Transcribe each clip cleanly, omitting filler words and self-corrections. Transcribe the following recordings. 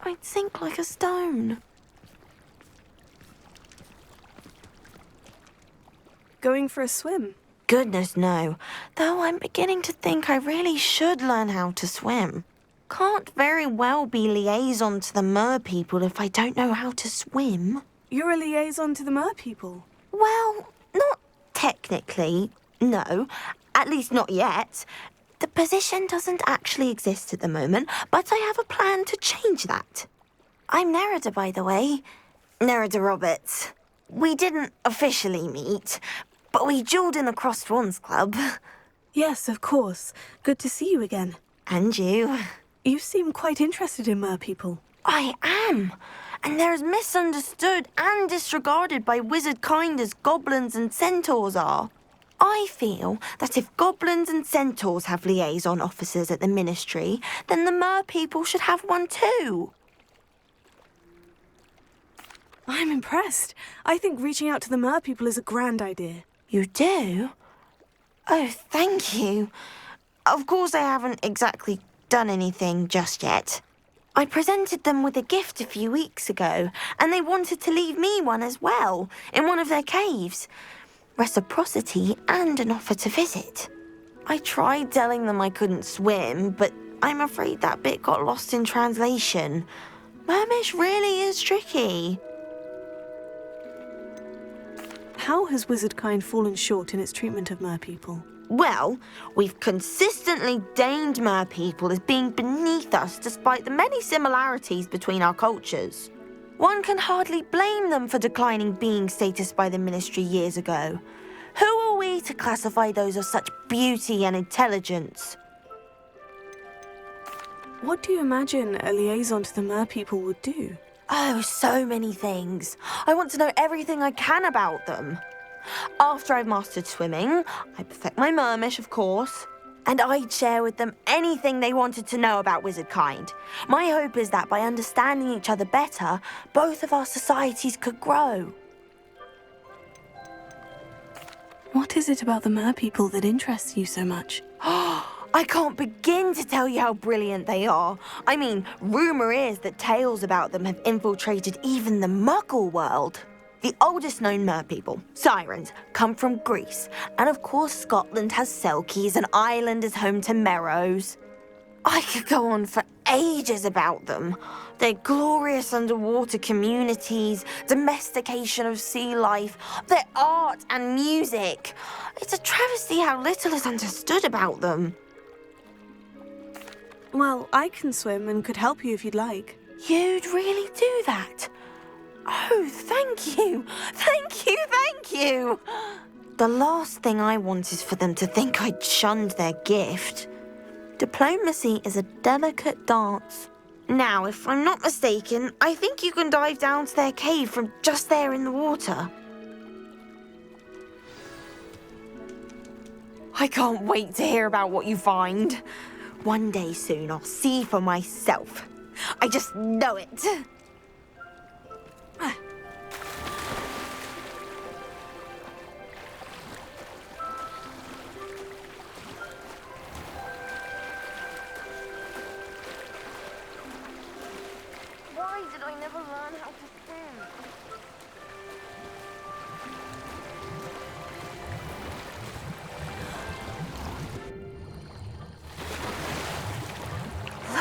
I'd sink like a stone. Going for a swim? Goodness, no. Though I'm beginning to think I really should learn how to swim. Can't very well be liaison to the mer people if I don't know how to swim. You're a liaison to the mer people? Well, not technically, no. At least not yet. The position doesn't actually exist at the moment, but I have a plan to change that. I'm Nerida, by the way. Nerida Roberts. We didn't officially meet, but we duelled in the Crossed Wands Club. Yes, of course. Good to see you again. And you. You seem quite interested in mer people. I am. And they're as misunderstood and disregarded by wizard kind as goblins and centaurs are. I feel that if goblins and centaurs have liaison officers at the ministry, then the mer people should have one too. I'm impressed. I think reaching out to the mer people is a grand idea. You do? Oh, thank you. Of course I haven't exactly done anything just yet. I presented them with a gift a few weeks ago, and they wanted to leave me one as well, in one of their caves. Reciprocity and an offer to visit. I tried telling them I couldn't swim, but I'm afraid that bit got lost in translation. Mermish really is tricky. How has wizardkind fallen short in its treatment of mer people? Well, we've consistently deemed mer people as being beneath us despite the many similarities between our cultures. One can hardly blame them for declining being status by the ministry years ago. Who are we to classify those of such beauty and intelligence? What do you imagine a liaison to the mer people would do? Oh, so many things. I want to know everything I can about them. After I've mastered swimming, I perfect my mermish, of course, and I'd share with them anything they wanted to know about wizardkind. My hope is that by understanding each other better, both of our societies could grow. What is it about the mer people that interests you so much? I can't begin to tell you how brilliant they are. I mean, rumour is that tales about them have infiltrated even the Muggle world. The oldest known mer people, sirens, come from Greece. And of course Scotland has Selkies and Ireland is home to Merrows. I could go on for ages about them. Their glorious underwater communities, domestication of sea life, their art and music. It's a travesty how little is understood about them. Well, I can swim and could help you if you'd like. You'd really do that? Oh, thank you! Thank you, thank you! The last thing I want is for them to think I'd shunned their gift. Diplomacy is a delicate dance. Now, if I'm not mistaken, I think you can dive down to their cave from just there in the water. I can't wait to hear about what you find. One day soon, I'll see for myself. I just know it. Why did I never learn how to swim?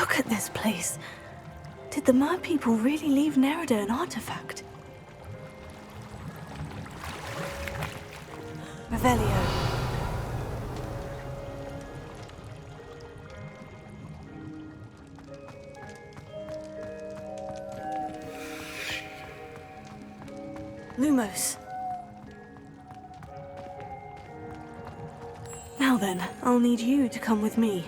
Look at this place. Did the mer people really leave Nerida an artifact? Revelio. Lumos. Now then, I'll need you to come with me.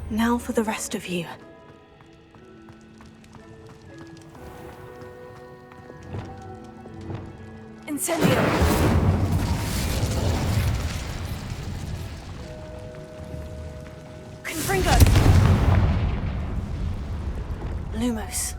Now for the rest of you. Incendio! Confringo! Lumos.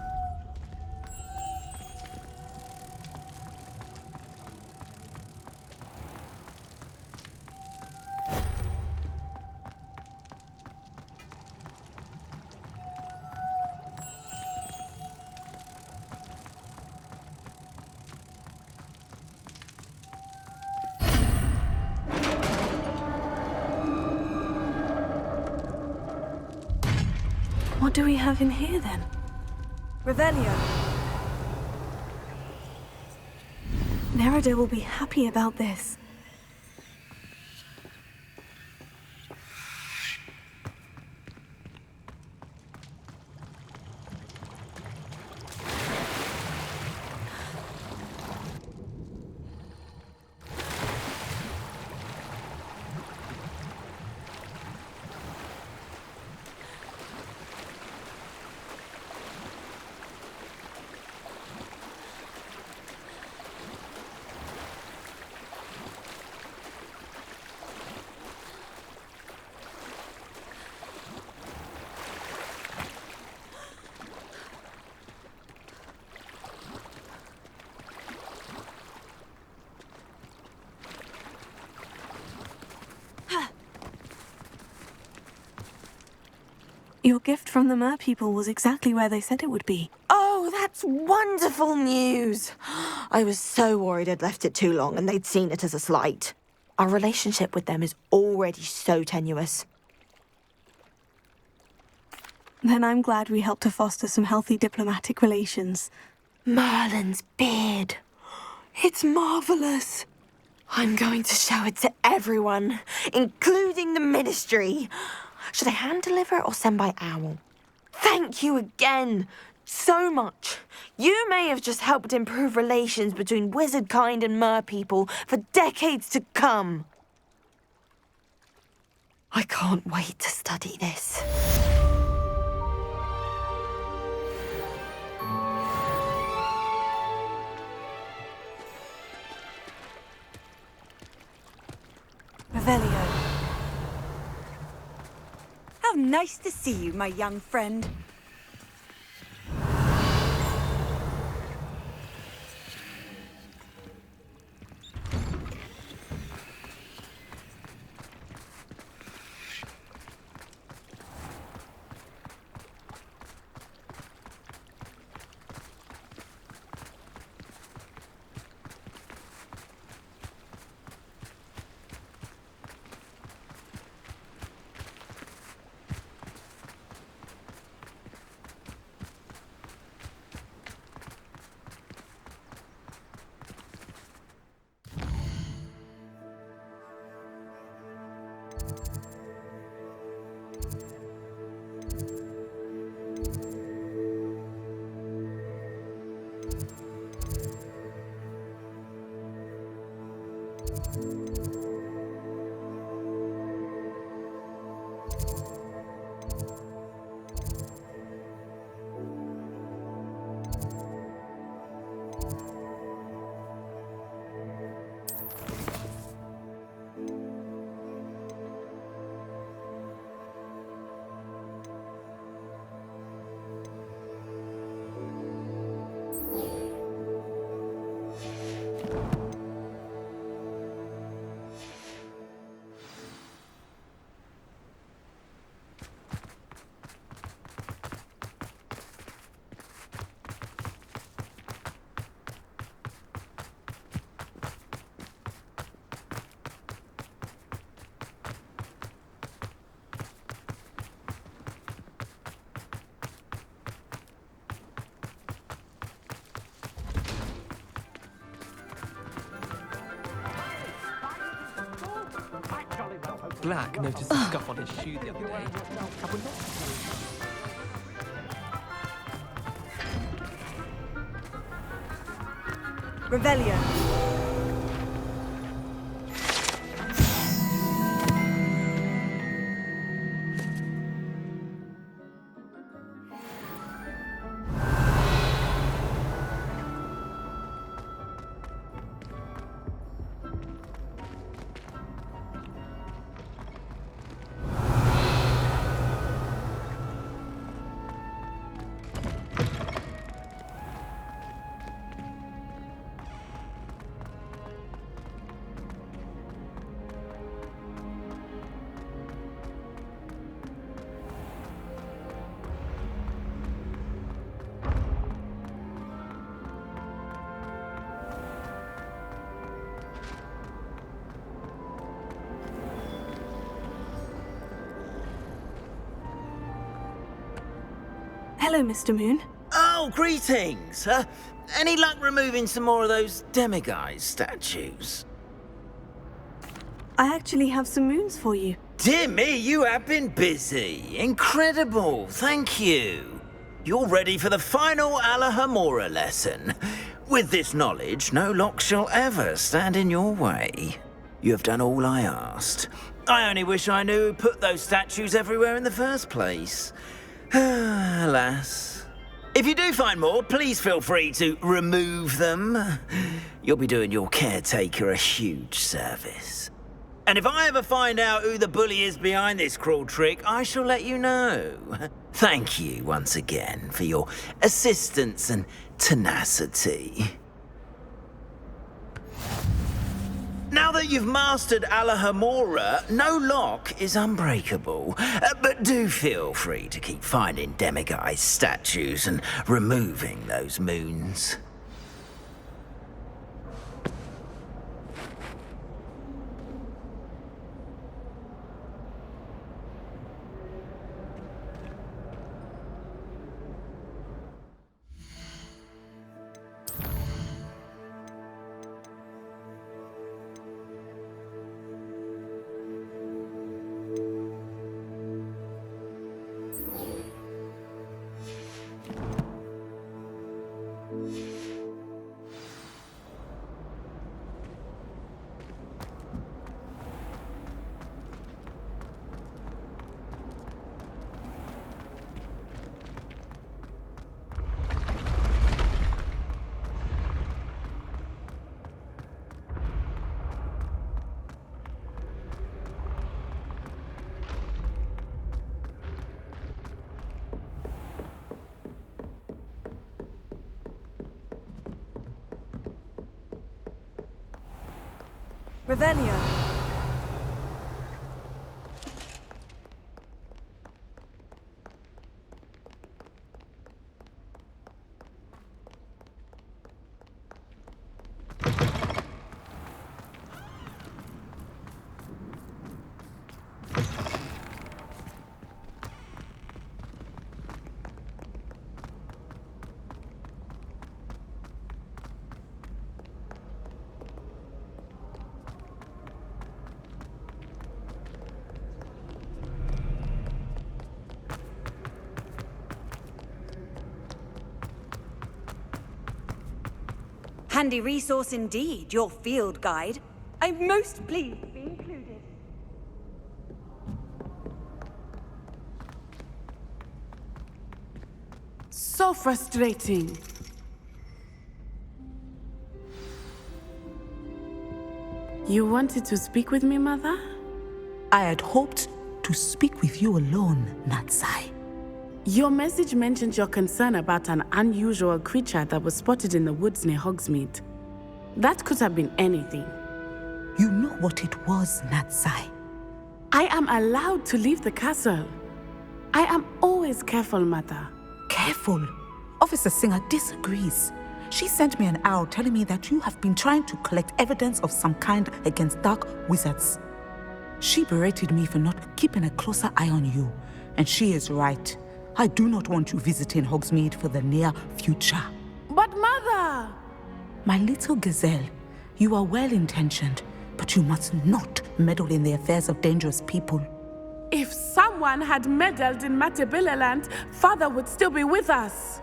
do we have in here, then? Revelio. Nerida will be happy about this. Your gift from the merpeople was exactly where they said it would be. Oh, that's wonderful news. I was so worried I'd left it too long and they'd seen it as a slight. Our relationship with them is already so tenuous. Then I'm glad we helped to foster some healthy diplomatic relations. Merlin's beard. It's marvelous. I'm going to show it to everyone, including the Ministry. Should I hand deliver it or send by owl? Thank you again, so much. You may have just helped improve relations between wizard kind and merpeople for decades to come. I can't wait to study this. Revelio. How nice to see you, my young friend. Black noticed a scuff on his shoe the other day. Revelio. Hello, Mr. Moon. Oh, greetings. Any luck removing some more of those demiguise statues? I actually have some moons for you. Dear me, you have been busy. Incredible, thank you. You're ready for the final Alahamora lesson. With this knowledge, no lock shall ever stand in your way. You have done all I asked. I only wish I knew who put those statues everywhere in the first place. Alas. If you do find more, please feel free to remove them. You'll be doing your caretaker a huge service. And if I ever find out who the bully is behind this cruel trick, I shall let you know. Thank you once again for your assistance and tenacity. Now that you've mastered Alahamora, no lock is unbreakable. But do feel free to keep finding demiguise statues and removing those moons. Revelio. Handy resource indeed, your field guide. I'm most pleased to be included. So frustrating. You wanted to speak with me, Mother? I had hoped to speak with you alone, Natsai. Your message mentioned your concern about an unusual creature that was spotted in the woods near Hogsmeade. That could have been anything. You know what it was, Natsai. I am allowed to leave the castle. I am always careful, Mother. Careful. Officer Singer disagrees. She sent me an owl telling me that you have been trying to collect evidence of some kind against dark wizards. She berated me for not keeping a closer eye on you, and she is right. I do not want you visiting Hogsmeade for the near future. But Mother! My little gazelle, you are well-intentioned, but you must not meddle in the affairs of dangerous people. If someone had meddled in Matabeleland, Father would still be with us.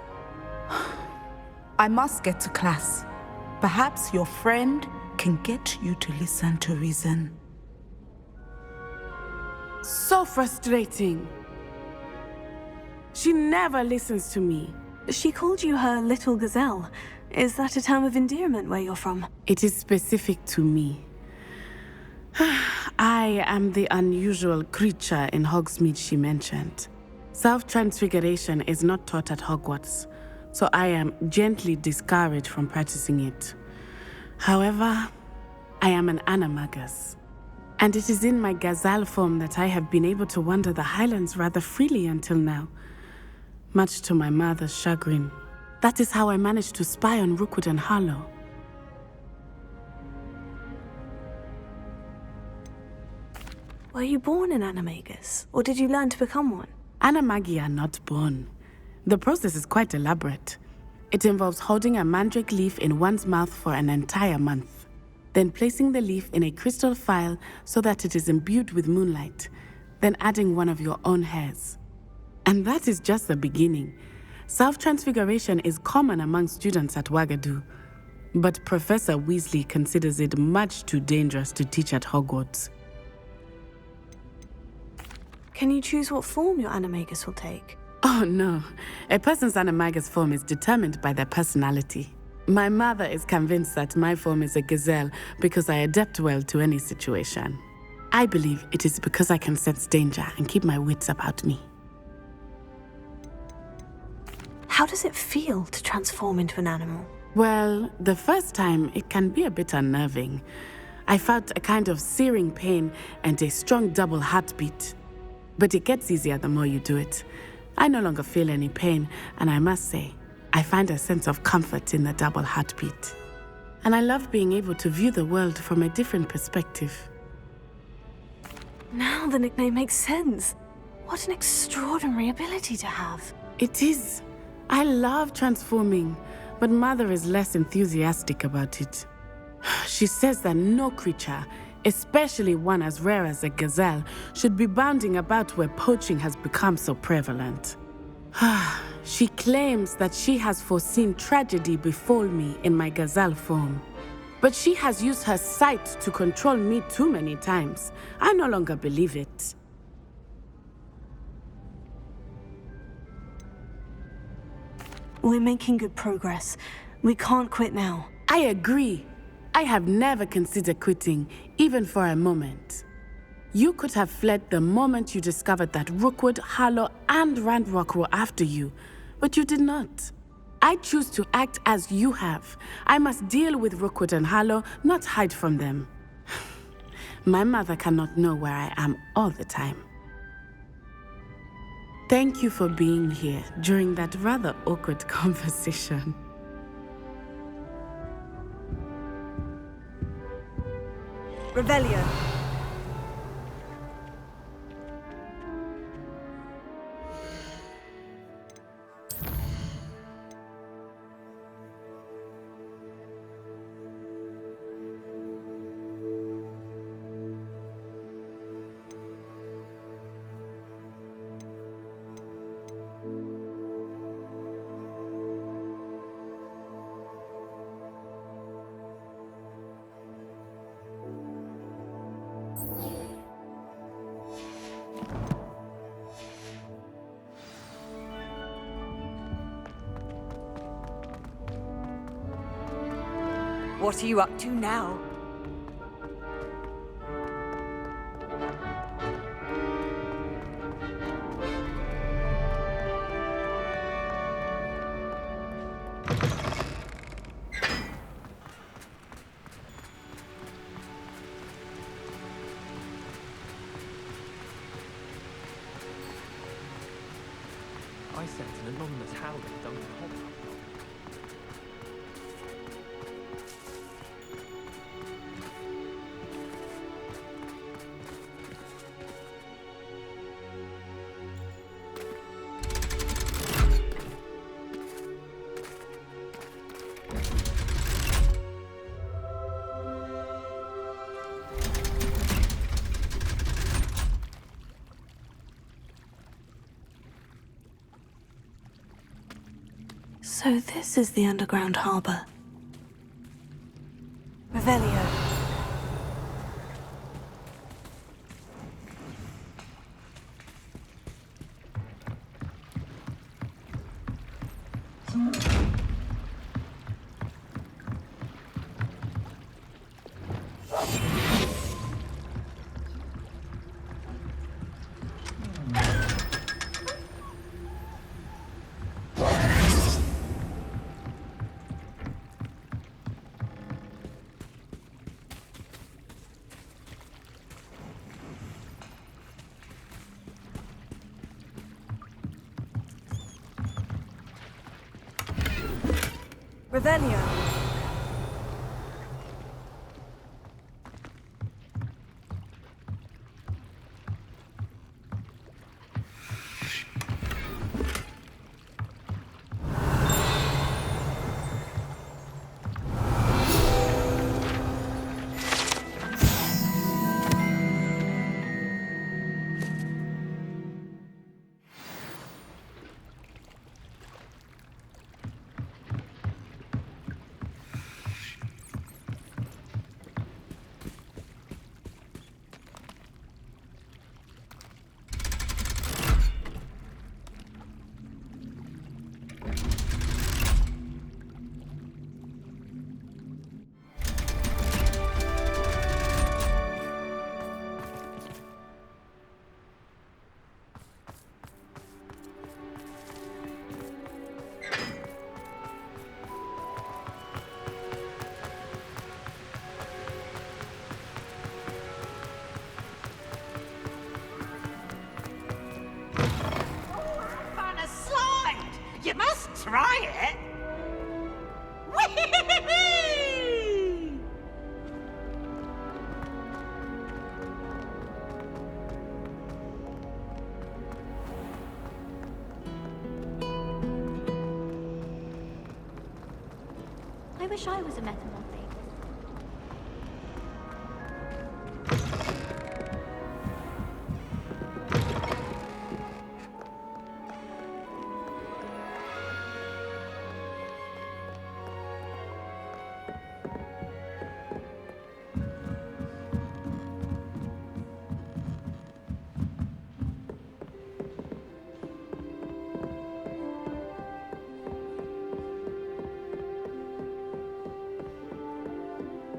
I must get to class. Perhaps your friend can get you to listen to reason. So frustrating. She never listens to me. She called you her little gazelle. Is that a term of endearment where you're from? It is specific to me. I am the unusual creature in Hogsmeade she mentioned. Self-transfiguration is not taught at Hogwarts, so I am gently discouraged from practicing it. However, I am an animagus, and it is in my gazelle form that I have been able to wander the Highlands rather freely until now, much to my mother's chagrin. That is how I managed to spy on Rookwood and Harlow. Were you born an animagus, or did you learn to become one? Animagi are not born. The process is quite elaborate. It involves holding a mandrake leaf in one's mouth for an entire month, then placing the leaf in a crystal phial so that it is imbued with moonlight, then adding one of your own hairs. And that is just the beginning. Self-transfiguration is common among students at Wagadu, but Professor Weasley considers it much too dangerous to teach at Hogwarts. Can you choose what form your animagus will take? Oh no, a person's animagus form is determined by their personality. My mother is convinced that my form is a gazelle because I adapt well to any situation. I believe it is because I can sense danger and keep my wits about me. How does it feel to transform into an animal? Well, the first time it can be a bit unnerving. I felt a kind of searing pain and a strong double heartbeat. But it gets easier the more you do it. I no longer feel any pain, and I must say, I find a sense of comfort in the double heartbeat. And I love being able to view the world from a different perspective. Now the nickname makes sense. What an extraordinary ability to have. It is. I love transforming, but Mother is less enthusiastic about it. She says that no creature, especially one as rare as a gazelle, should be bounding about where poaching has become so prevalent. She claims that she has foreseen tragedy befall me in my gazelle form. But she has used her sight to control me too many times. I no longer believe it. We're making good progress. We can't quit now. I agree. I have never considered quitting, even for a moment. You could have fled the moment you discovered that Rookwood, Harlow, and Ranrock were after you, but you did not. I choose to act as you have. I must deal with Rookwood and Harlow, not hide from them. My mother cannot know where I am all the time. Thank you for being here during that rather awkward conversation. Revelio. What are you up to now? I sent an anonymous howling Duncan Hogwarts. So this is the underground harbor. Revelio. Revelio. try it? Whee! I wish I was a metamorphic.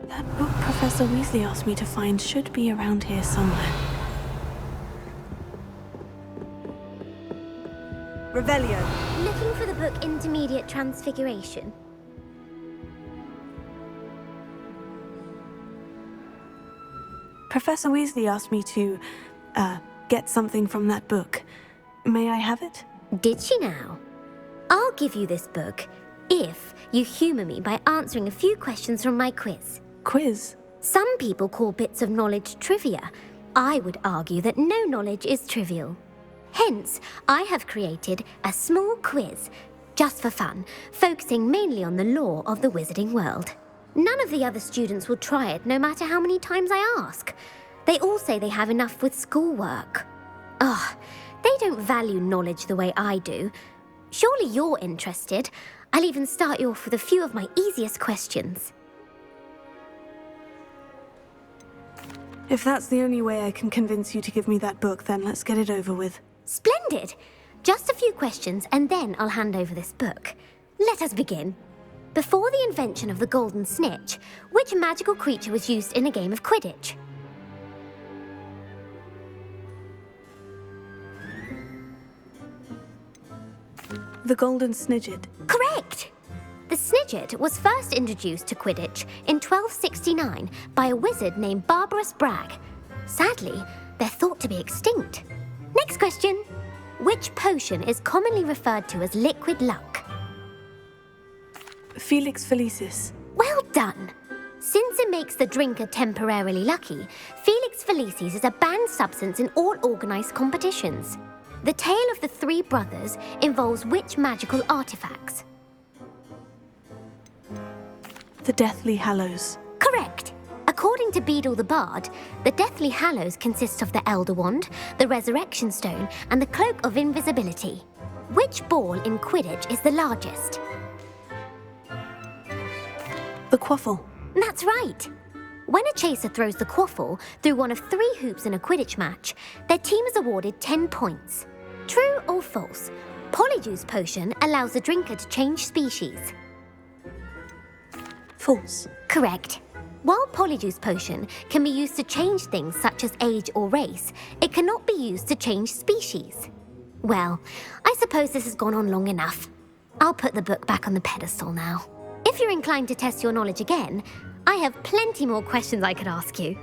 That book Professor Weasley asked me to find should be around here somewhere. Revelio. Looking for the book Intermediate Transfiguration. Professor Weasley asked me to, get something from that book. May I have it? Did she now? I'll give you this book if you humour me by answering a few questions from my quiz. Quiz? Some people call bits of knowledge trivia. I would argue that no knowledge is trivial. Hence, I have created a small quiz, just for fun, focusing mainly on the lore of the wizarding world. None of the other students will try it, no matter how many times I ask. They all say they have enough with schoolwork. Ugh, they don't value knowledge the way I do. Surely you're interested. I'll even start you off with a few of my easiest questions. If that's the only way I can convince you to give me that book, then let's get it over with. Splendid! Just a few questions and then I'll hand over this book. Let us begin. Before the invention of the golden snitch, which magical creature was used in a game of Quidditch? The Golden Snidget. Correct! The Snidget was first introduced to Quidditch in 1269 by a wizard named Barbarous Bragg. Sadly, they're thought to be extinct. Next question. Which potion is commonly referred to as liquid luck? Felix Felicis. Well done! Since it makes the drinker temporarily lucky, Felix Felicis is a banned substance in all organised competitions. The tale of the three brothers involves which magical artifacts? The Deathly Hallows. Correct! According to Beedle the Bard, the Deathly Hallows consists of the Elder Wand, the Resurrection Stone, and the Cloak of Invisibility. Which ball in Quidditch is the largest? The Quaffle. That's right! When a chaser throws the quaffle through one of 3 hoops in a Quidditch match, their team is awarded 10 points. True or false? Polyjuice Potion allows the drinker to change species. False. Correct. While Polyjuice Potion can be used to change things such as age or race, it cannot be used to change species. Well, I suppose this has gone on long enough. I'll put the book back on the pedestal now. If you're inclined to test your knowledge again, I have plenty more questions I could ask you.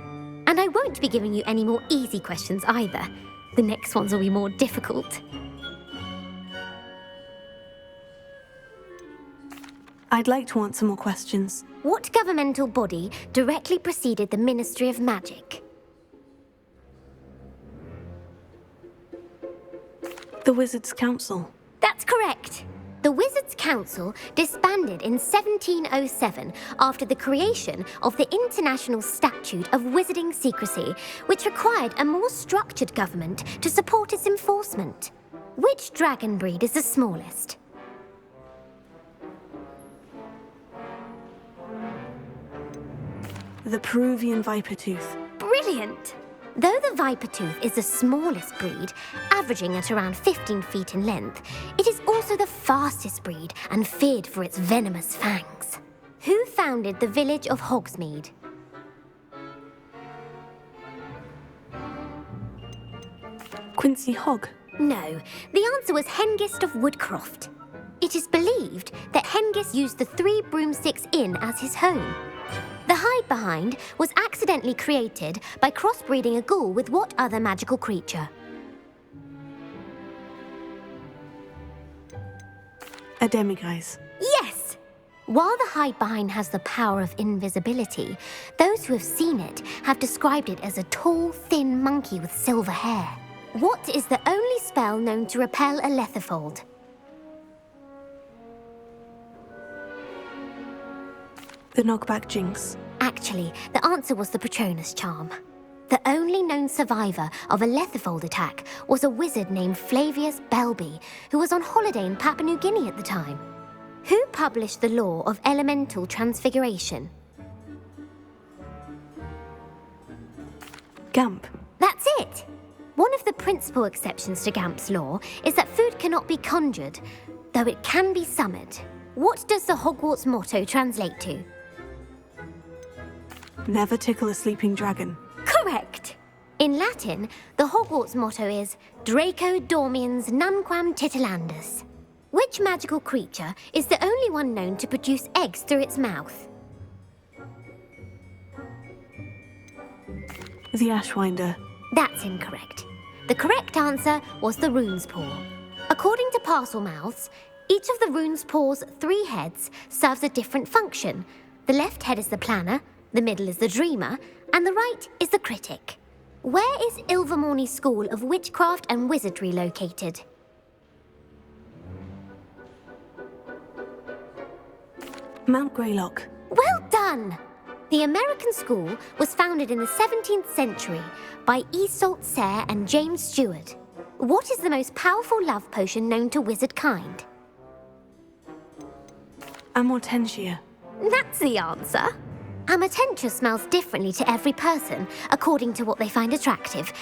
And I won't be giving you any more easy questions either. The next ones will be more difficult. I'd like to answer more questions. What governmental body directly preceded the Ministry of Magic? The Wizards' Council. That's correct. The Wizards' Council disbanded in 1707 after the creation of the International Statute of Wizarding Secrecy, which required a more structured government to support its enforcement. Which dragon breed is the smallest? The Peruvian Vipertooth. Brilliant! Though the Vipertooth is the smallest breed, averaging at around 15 feet in length, it is also the fastest breed and feared for its venomous fangs. Who founded the village of Hogsmeade? Quincy Hogg. No, the answer was Hengist of Woodcroft. It is believed that Hengist used the 3 Broomsticks Inn as his home. The hide-behind was accidentally created by crossbreeding a ghoul with what other magical creature? A demiguise. Yes! While the hide behind has the power of invisibility, those who have seen it have described it as a tall, thin monkey with silver hair. What is the only spell known to repel a lethifold? The knockback jinx. Actually, the answer was the Patronus charm. The only known survivor of a lethifold attack was a wizard named Flavius Belby, who was on holiday in Papua New Guinea at the time. Who published the law of elemental transfiguration? Gamp. That's it! One of the principal exceptions to Gamp's law is that food cannot be conjured, though it can be summoned. What does the Hogwarts motto translate to? Never tickle a sleeping dragon. Correct! In Latin, the Hogwarts motto is Draco dormiens nunquam titilandus. Which magical creature is the only one known to produce eggs through its mouth? The Ashwinder. That's incorrect. The correct answer was the rune's paw. According to Parselmouths, each of the rune's paw's 3 heads serves a different function. The left head is the planner, the middle is the dreamer, and the right is the critic. Where is Ilvermorny School of Witchcraft and Wizardry located? Mount Greylock. Well done! The American school was founded in the 17th century by Iseult Sayre and James Stewart. What is the most powerful love potion known to wizard kind? Amortentia. That's the answer. Amortentia smells differently to every person, according to what they find attractive,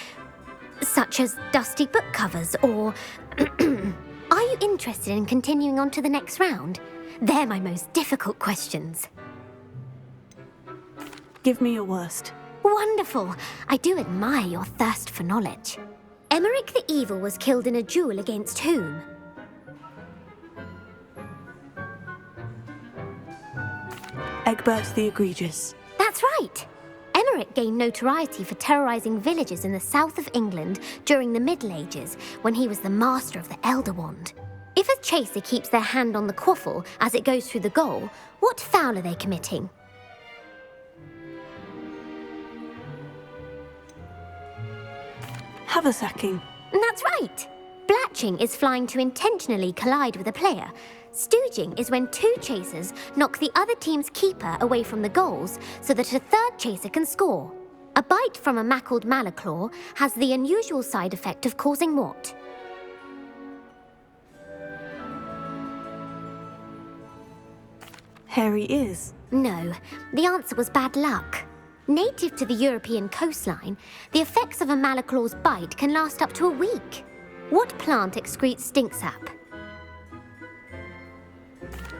such as dusty book covers or... Are you interested in continuing on to the next round? They're my most difficult questions. Give me your worst. Wonderful. I do admire your thirst for knowledge. Emmerich the Evil was killed in a duel against whom? Egbert the Egregious. That's right. Emmerich gained notoriety for terrorizing villages in the south of England during the Middle Ages, when he was the master of the Elder Wand. If a chaser keeps their hand on the quaffle as it goes through the goal, what foul are they committing? Haversacking. That's right. Blatching is flying to intentionally collide with a player. Stooging is when 2 chasers knock the other team's keeper away from the goals so that a 3rd chaser can score. A bite from a mackled malaclaw has the unusual side effect of causing what? Hairy ears. No, the answer was bad luck. Native to the European coastline, the effects of a malaclaw's bite can last up to a week. What plant excretes stink sap?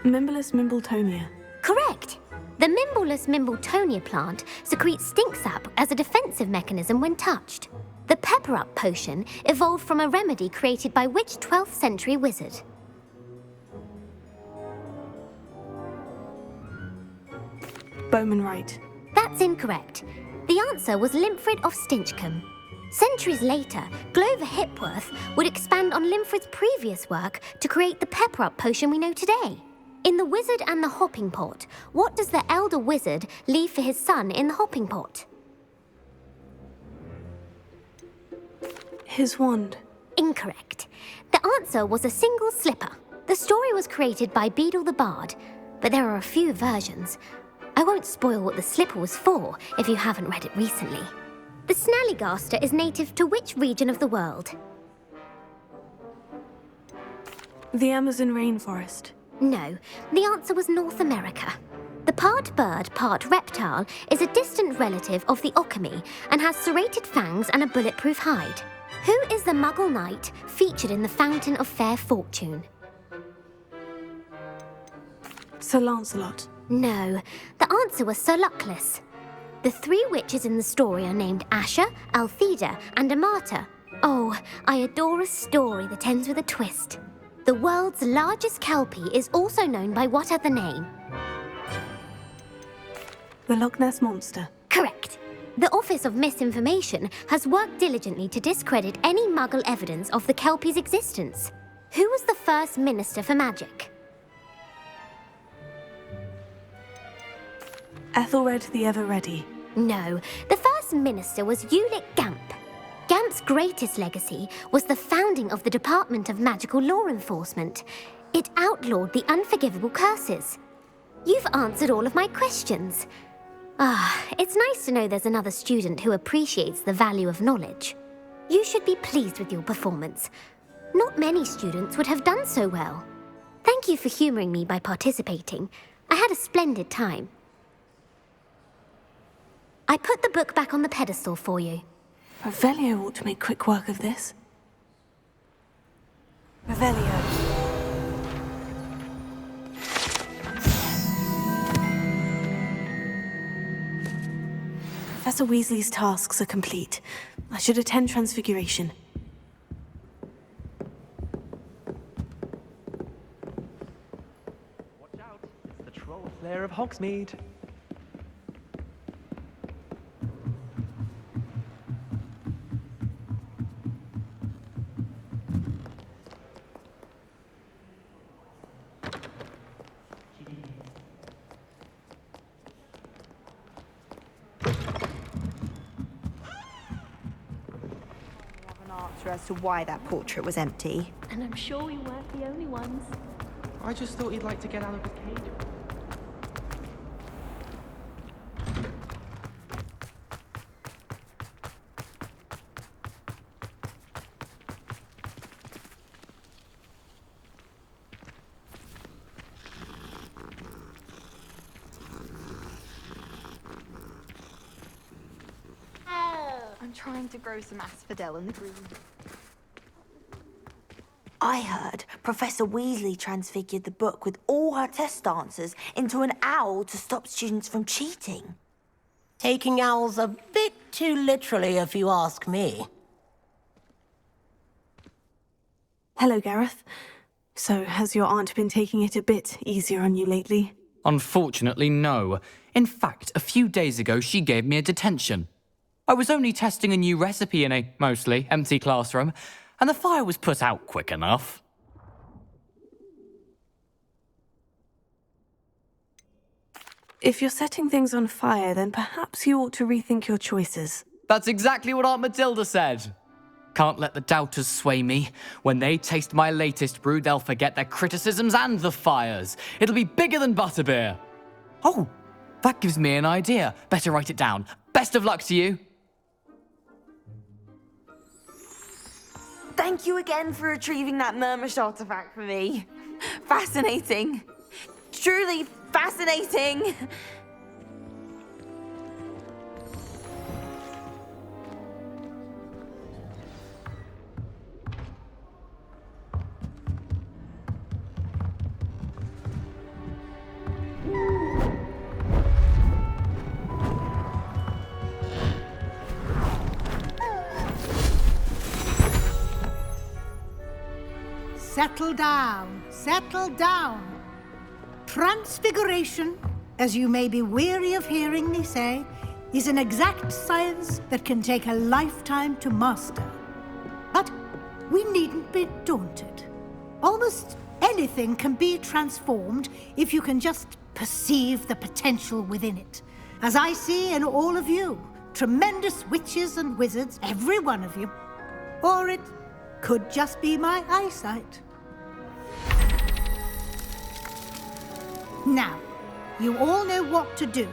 Mimblus Mimbletonia. Correct! The Mimblus Mimbletonia plant secretes stink sap as a defensive mechanism when touched. The pepper-up potion evolved from a remedy created by which 12th century wizard? Bowman Wright. That's incorrect. The answer was Limfrid of Stinchcombe. Centuries later, Glover Hipworth would expand on Limfrid's previous work to create the pepper-up potion we know today. In The Wizard and the Hopping Pot, what does the elder wizard leave for his son in the hopping pot? His wand. Incorrect. The answer was a single slipper. The story was created by Beadle the Bard, but there are a few versions. I won't spoil what the slipper was for if you haven't read it recently. The Snallygaster is native to which region of the world? The Amazon rainforest. No, the answer was North America. The part bird, part reptile is a distant relative of the Occamy and has serrated fangs and a bulletproof hide. Who is the Muggle knight featured in the Fountain of Fair Fortune? Sir Lancelot. No, the answer was Sir Luckless. The 3 witches in the story are named Asher, Altheda, and Amata. Oh, I adore a story that ends with a twist. The world's largest kelpie is also known by what other name? The Loch Ness Monster. Correct. The Office of Misinformation has worked diligently to discredit any Muggle evidence of the kelpie's existence. Who was the first Minister for Magic? Ethelred the Ever-Ready. No, the first minister was Ulick Gamp. Gamp's greatest legacy was the founding of the Department of Magical Law Enforcement. It outlawed the unforgivable curses. You've answered all of my questions. It's nice to know there's another student who appreciates the value of knowledge. You should be pleased with your performance. Not many students would have done so well. Thank you for humoring me by participating. I had a splendid time. I put the book back on the pedestal for you. Revelio ought to make quick work of this. Revelio. Professor Weasley's tasks are complete. I should attend Transfiguration. Watch out, it's the troll flare of Hogsmeade. As to why that portrait was empty. And I'm sure we weren't the only ones. I just thought he'd like to get out of the cage. I'm trying to grow some asphodel in the green. I heard Professor Weasley transfigured the book with all her test answers into an owl to stop students from cheating. Taking owls a bit too literally, if you ask me. Hello, Gareth. So, has your aunt been taking it a bit easier on you lately? Unfortunately, no. In fact, a few days ago, she gave me a detention. I was only testing a new recipe in a mostly empty classroom, and the fire was put out quick enough. If you're setting things on fire, then perhaps you ought to rethink your choices. That's exactly what Aunt Matilda said. Can't let the doubters sway me. When they taste my latest brew, they'll forget their criticisms and the fires. It'll be bigger than butterbeer. Oh, that gives me an idea. Better write it down. Best of luck to you. Thank you again for retrieving that Murmush artifact for me. Fascinating. Truly fascinating. Settle down, settle down. Transfiguration, as you may be weary of hearing me say, is an exact science that can take a lifetime to master. But we needn't be daunted. Almost anything can be transformed if you can just perceive the potential within it. As I see in all of you, tremendous witches and wizards, every one of you. Or it could just be my eyesight. Now, you all know what to do.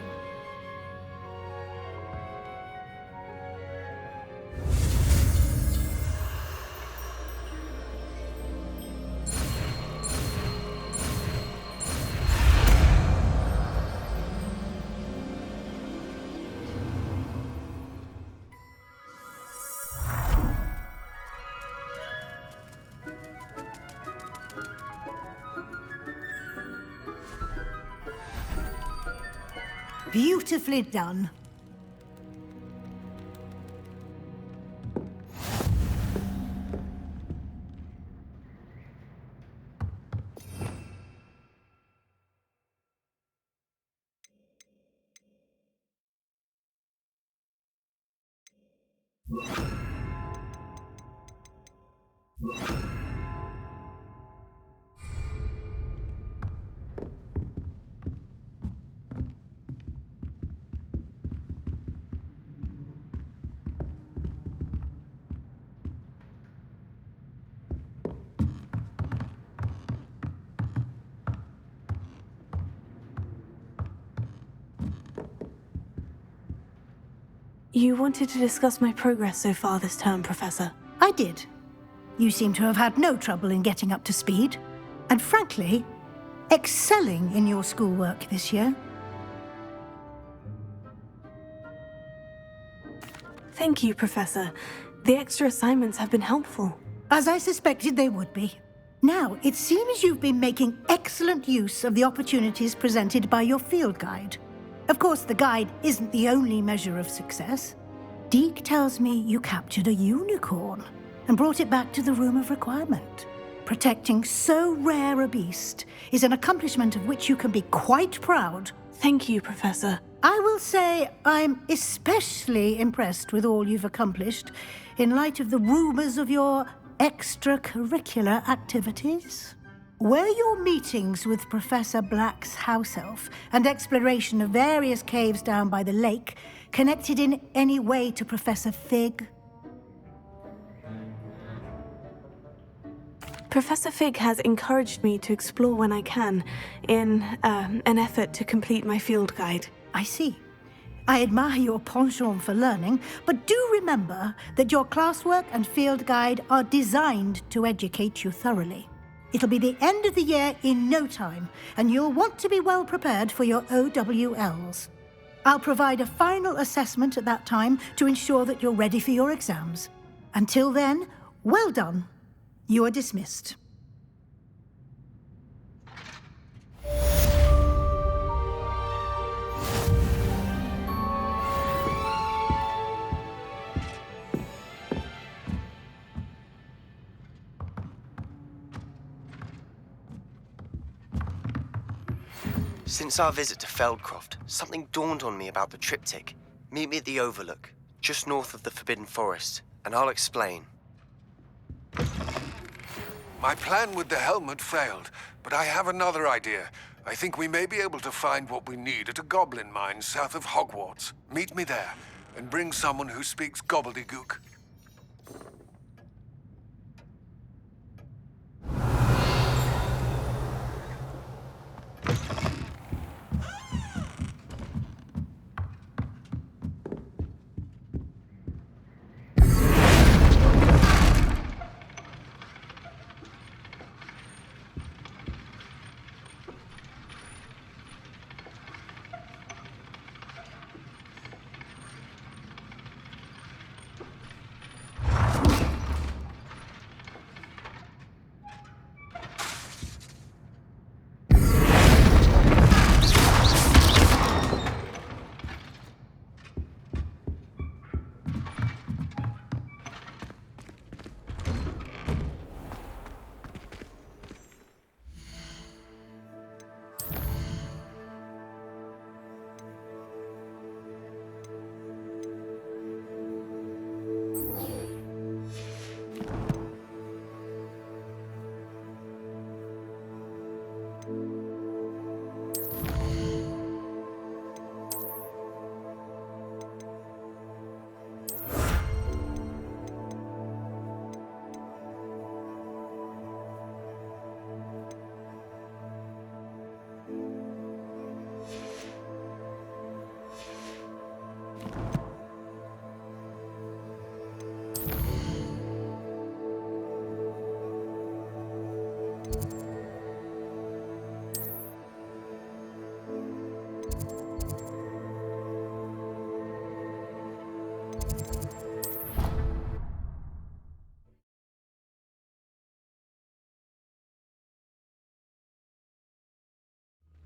Beautifully done. You wanted to discuss my progress so far this term, Professor. I did. You seem to have had no trouble in getting up to speed, and frankly, excelling in your schoolwork this year. Thank you, Professor. The extra assignments have been helpful. As I suspected they would be. Now, it seems you've been making excellent use of the opportunities presented by your field guide. Of course, the guide isn't the only measure of success. Deke tells me you captured a unicorn and brought it back to the Room of Requirement. Protecting so rare a beast is an accomplishment of which you can be quite proud. Thank you, Professor. I will say I'm especially impressed with all you've accomplished in light of the rumors of your extracurricular activities. Were your meetings with Professor Black's house elf and exploration of various caves down by the lake connected in any way to Professor Fig? Professor Fig has encouraged me to explore when I can, in an effort to complete my field guide. I see. I admire your penchant for learning, but do remember that your classwork and field guide are designed to educate you thoroughly. It'll be the end of the year in no time, and you'll want to be well prepared for your OWLs. I'll provide a final assessment at that time to ensure that you're ready for your exams. Until then, well done. You are dismissed. Since our visit to Feldcroft, something dawned on me about the triptych. Meet me at the Overlook, just north of the Forbidden Forest, and I'll explain. My plan with the helmet failed, but I have another idea. I think we may be able to find what we need at a goblin mine south of Hogwarts. Meet me there, and bring someone who speaks gobbledygook.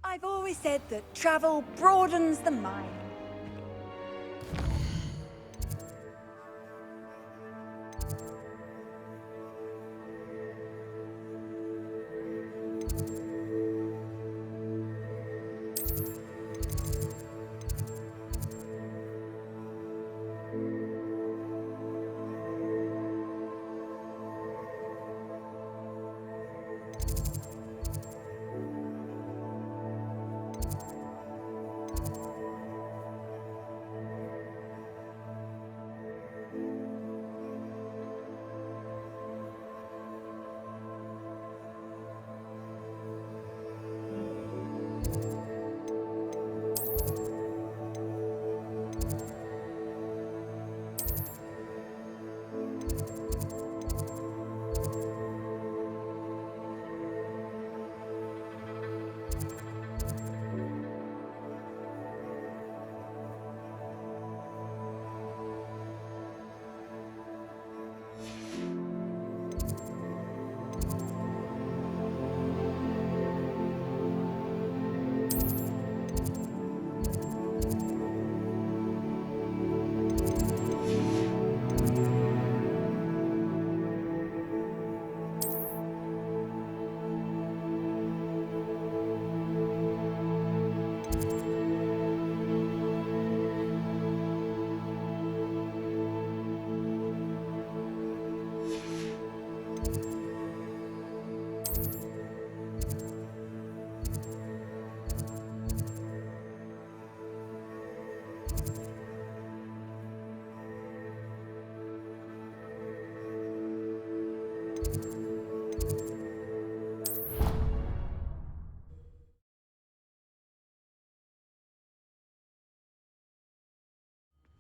I've always said that travel broadens the mind.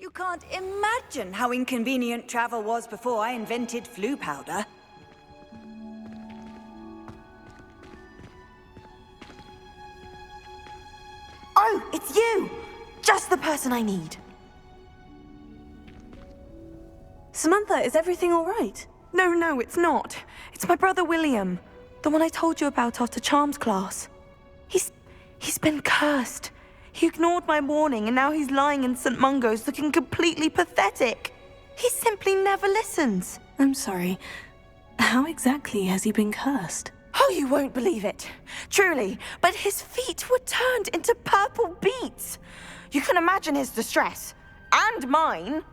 You can't imagine how inconvenient travel was before I invented flu powder. Oh, it's you! Just the person I need. Samantha, is everything all right? No, it's not. It's my brother William, the one I told you about after Charms class. He's been cursed. He ignored my warning, and now he's lying in St. Mungo's looking completely pathetic. He simply never listens. I'm sorry. How exactly has he been cursed? Oh, you won't believe it. Truly, but his feet were turned into purple beets. You can imagine his distress. And mine.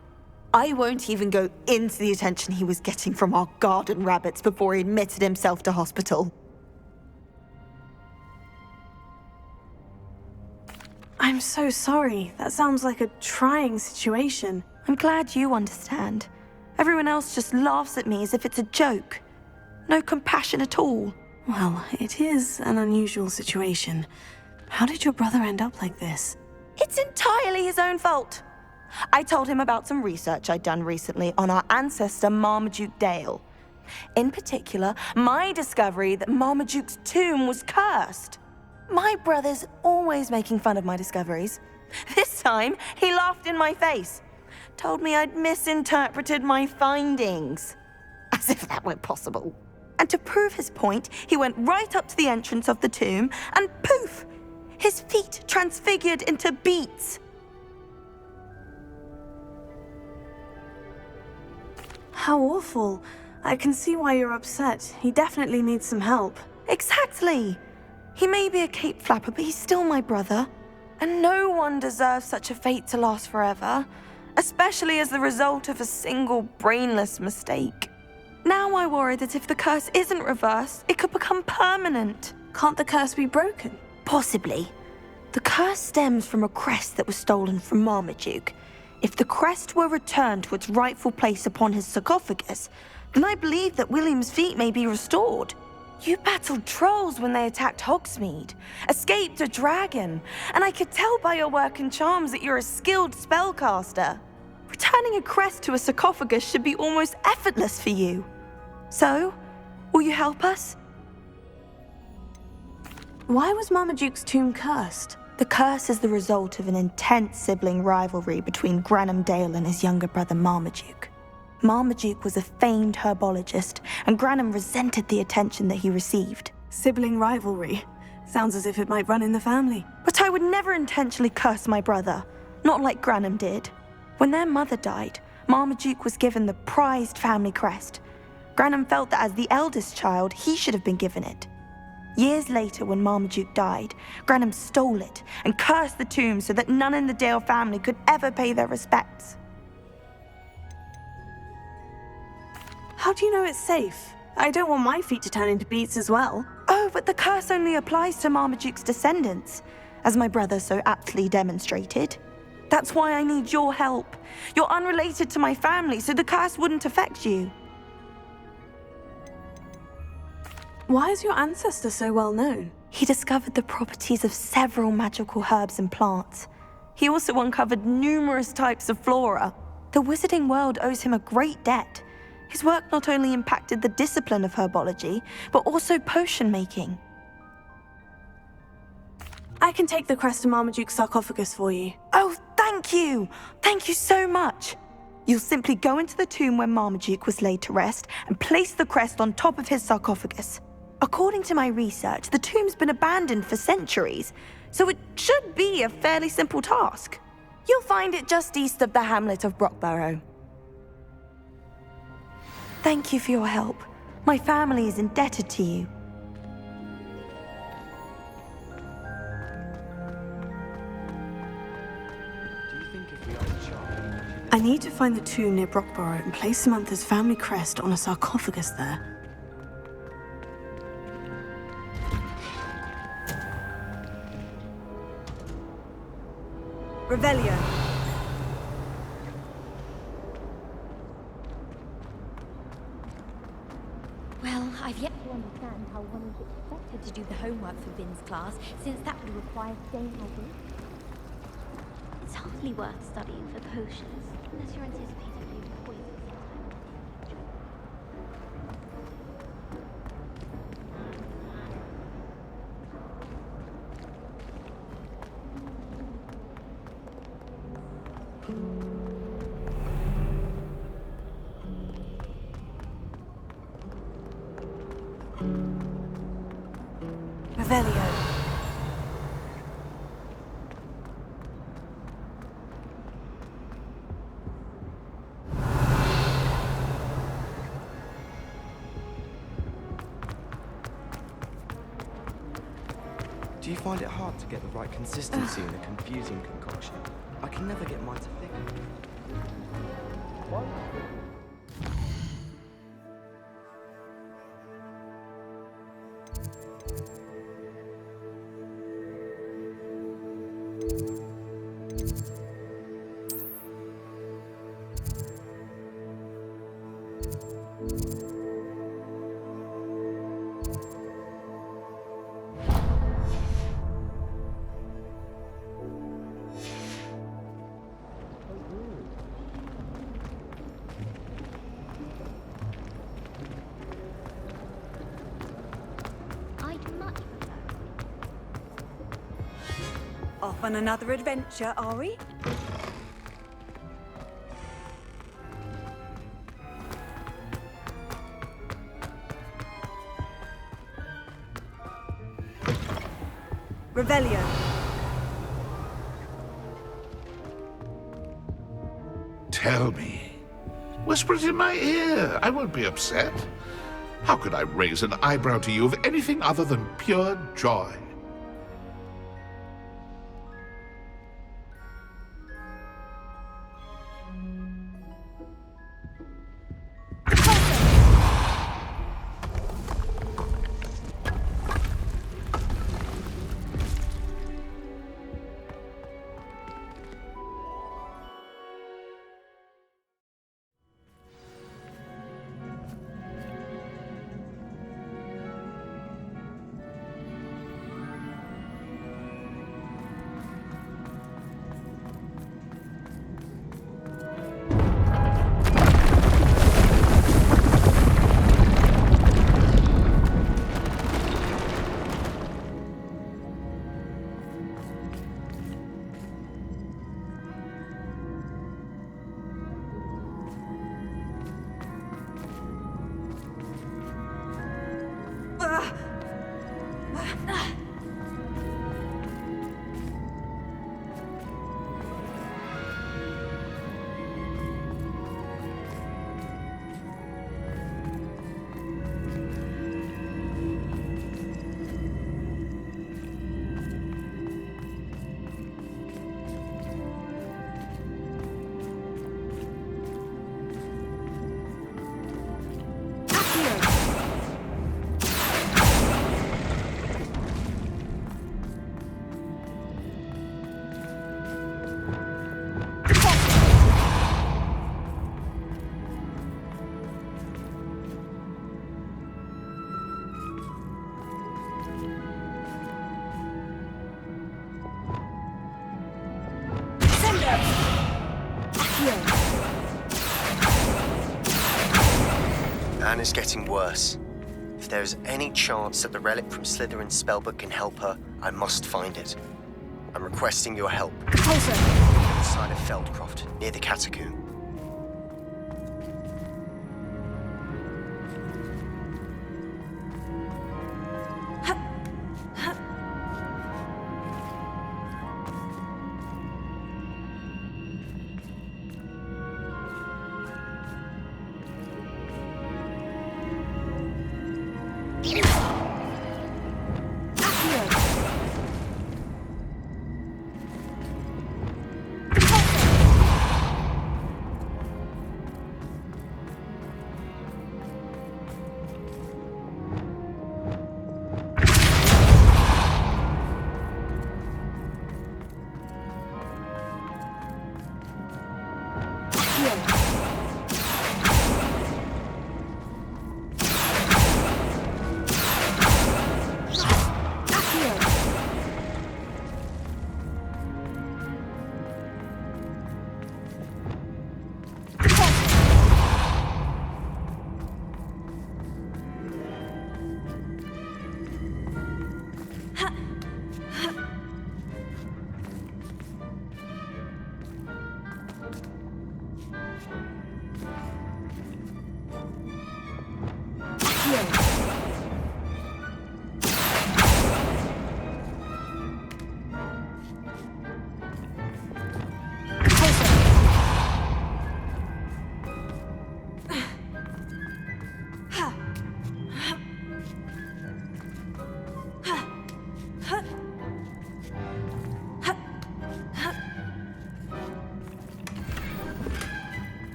I won't even go into the attention he was getting from our garden rabbits before he admitted himself to hospital. I'm so sorry. That sounds like a trying situation. I'm glad you understand. Everyone else just laughs at me as if it's a joke. No compassion at all. Well, it is an unusual situation. How did your brother end up like this? It's entirely his own fault. I told him about some research I'd done recently on our ancestor Marmaduke Dale. In particular, my discovery that Marmaduke's tomb was cursed. My brother's always making fun of my discoveries. This time, he laughed in my face. Told me I'd misinterpreted my findings. As if that were possible. And to prove his point, he went right up to the entrance of the tomb and poof! His feet transfigured into beets. How awful. I can see why you're upset. He definitely needs some help. Exactly. He may be a cape flapper, but he's still my brother. And no one deserves such a fate to last forever, especially as the result of a single brainless mistake. Now I worry that if the curse isn't reversed, it could become permanent. Can't the curse be broken? Possibly. The curse stems from a crest that was stolen from Marmaduke. If the crest were returned to its rightful place upon his sarcophagus, then I believe that William's feet may be restored. You battled trolls when they attacked Hogsmeade, escaped a dragon, and I could tell by your work and charms that you're a skilled spellcaster. Returning a crest to a sarcophagus should be almost effortless for you. So, will you help us? Why was Marmaduke's tomb cursed? The curse is the result of an intense sibling rivalry between Granham Dale and his younger brother Marmaduke. Marmaduke was a famed herbologist, and Granham resented the attention that he received. Sibling rivalry. Sounds as if it might run in the family. But I would never intentionally curse my brother, not like Granham did. When their mother died, Marmaduke was given the prized family crest. Granham felt that as the eldest child, he should have been given it. Years later, when Marmaduke died, Granham stole it and cursed the tomb so that none in the Dale family could ever pay their respects. How do you know it's safe? I don't want my feet to turn into beets as well. Oh, but the curse only applies to Marmaduke's descendants, as my brother so aptly demonstrated. That's why I need your help. You're unrelated to my family, so the curse wouldn't affect you. Why is your ancestor so well known? He discovered the properties of several magical herbs and plants. He also uncovered numerous types of flora. The wizarding world owes him a great debt. His work not only impacted the discipline of herbology, but also potion making. I can take the crest to Marmaduke's sarcophagus for you. Oh, thank you! Thank you so much! You'll simply go into the tomb where Marmaduke was laid to rest and place the crest on top of his sarcophagus. According to my research, the tomb's been abandoned for centuries, so it should be a fairly simple task. You'll find it just east of the hamlet of Brockborough. Thank you for your help. My family is indebted to you. I need to find the tomb near Brockborough and place Samantha's family crest on a sarcophagus there. Revelio. Well, I've yet to understand how one is expected to do the homework for Vin's class, since that would require staying awake. It's hard hardly worth studying for potions, unless you're anticipating being poisoned sometime. Revelio. Do you find it hard to get the right consistency in a confusing concoction? I can never get mine to thick. Off on another adventure, are we? Revelio. Tell me. Whisper it in my ear. I won't be upset. How could I raise an eyebrow to you of anything other than pure joy? Anne is getting worse. If there is any chance that the relic from Slytherin's spellbook can help her, I must find it. I'm requesting your help. Closer. On the side of Feldcroft, near the catacomb.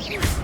Here.